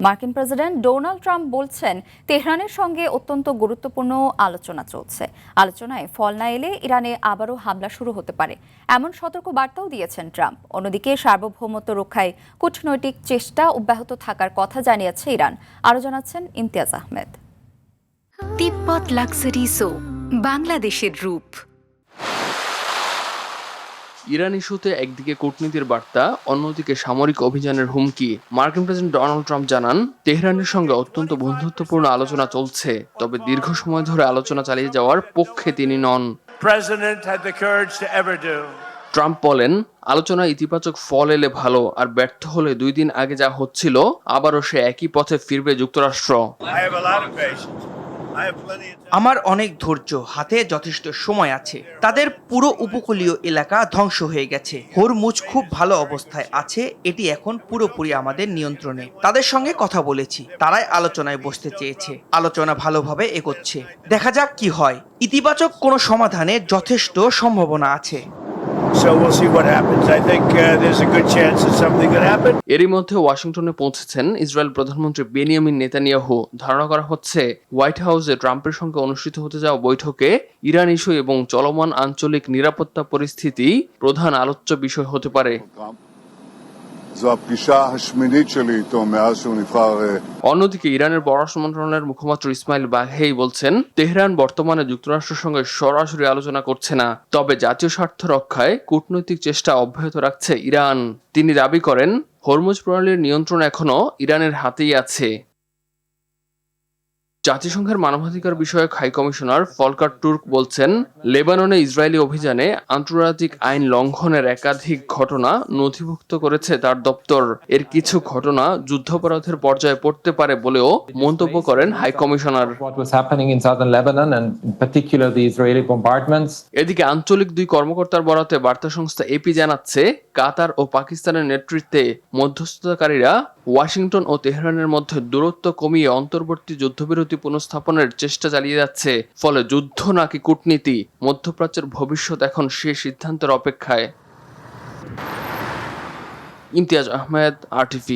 মার্কিন president Donald Trump বলছেন তেহরানের সঙ্গে অত্যন্ত গুরুত্বপূর্ণ আলোচনা চলছে। আলোচনায় ফল না এলে ইরানে আবারও হামলা শুরু হতে পারে, এমন সতর্ক বার্তাও দিয়েছেন ট্রাম্প। অন্যদিকে সার্বভৌমত্ব রক্ষায় কূটনৈতিক চেষ্টা অব্যাহত থাকার কথা জানিয়েছে ইরান। আরও জানাচ্ছেন ইমতিয়াজ আহমেদ। তিব্বত লাক্সারি সো, বাংলাদেশের রূপ। ইরান ইস্যুতে একদিকে কূটনীতির বার্তা, অন্যদিকে সামরিক অভিযানের হুমকি। মার্কিন প্রেসিডেন্ট ডোনাল্ড ট্রাম্প জানান, তেহরানের সঙ্গে অত্যন্ত বন্ধুত্বপূর্ণ আলোচনা চলছে, তবে দীর্ঘ সময় ধরে আলোচনা চালিয়ে যাওয়ার পক্ষে তিনি নন। ট্রাম্প বলেন, আলোচনায় ইতিবাচক ফল এলে ভালো, আর ব্যর্থ হলে 2 দিন আগে যা হচ্ছিল আবারও সে একই পথে ফিরবে যুক্তরাষ্ট্র। আমার অনেক ধৈর্য, হাতে যথেষ্ট সময় আছে। তাদের পুরো উপকূলীয় এলাকা ধ্বংস হয়ে গেছে। হরমুজ খুব ভালো অবস্থায় আছে, এটি এখন পুরোপুরি আমাদের নিয়ন্ত্রণে। তাদের সঙ্গে কথা বলেছি, তারাই আলোচনায় বসতে চেয়েছে। আলোচনা ভালোভাবে এগোচ্ছে, দেখা যাক কি হয়। ইতিবাচক কোনো সমাধানে যথেষ্ট সম্ভাবনা আছে। এরই মধ্যে ওয়াশিংটনে পৌঁছেছেন ইসরায়েল প্রধানমন্ত্রী বেনিয়ামিন নেতানিয়াহু। ধারণা করা হচ্ছে হোয়াইট হাউসে ট্রাম্পের সঙ্গে অনুষ্ঠিত হতে যাওয়া বৈঠকে ইরান ইস্যু এবং চলমান আঞ্চলিক নিরাপত্তা পরিস্থিতি প্রধান আলোচ্য বিষয় হতে পারে। অন্যদিকে ইরানের পররাষ্ট্র মন্ত্রণালয়ের মুখপাত্র ইসমাইল বাঘেই বলছেন, তেহরান বর্তমানে যুক্তরাষ্ট্রের সঙ্গে সরাসরি আলোচনা করছে না, তবে জাতীয় স্বার্থ রক্ষায় কূটনৈতিক চেষ্টা অব্যাহত রাখছে ইরান। তিনি দাবি করেন, হরমুজ প্রণালীর নিয়ন্ত্রণ এখনো ইরানের হাতেই আছে। জাতিসংঘের মানবাধিকার বিষয়ক হাই কমিশনার ফলকার তুর্ক বলছেন, লেবাননে ইসরায়েলি অভিযানে আন্তর্জাতিক আইন লঙ্ঘনের একাধিক ঘটনা নথিভুক্ত করেছে তার দপ্তর। এর কিছু ঘটনা যুদ্ধাপরাধের পর্যায়ে পড়তে পারে বলেও মন্তব্য করেন হাই কমিশনার। এদিকে আঞ্চলিক 2 কর্মকর্তার বরাতে বার্তা সংস্থা এপি জানাচ্ছে, কাতার ও পাকিস্তানের নেতৃত্বে মধ্যস্থতাকারীরা ওয়াশিংটন ও তেহরানের মধ্যে দূরত্ব কমিয়ে অন্তর্বর্তী যুদ্ধবিরতি পুনঃস্থাপনের চেষ্টা চালিয়ে যাচ্ছে। ফলে যুদ্ধ নাকি কূটনীতি, মধ্যপ্রাচ্যের ভবিষ্যৎ এখন সে সিদ্ধান্তের অপেক্ষায়। ইমতিয়াজ আহমেদ, RTV।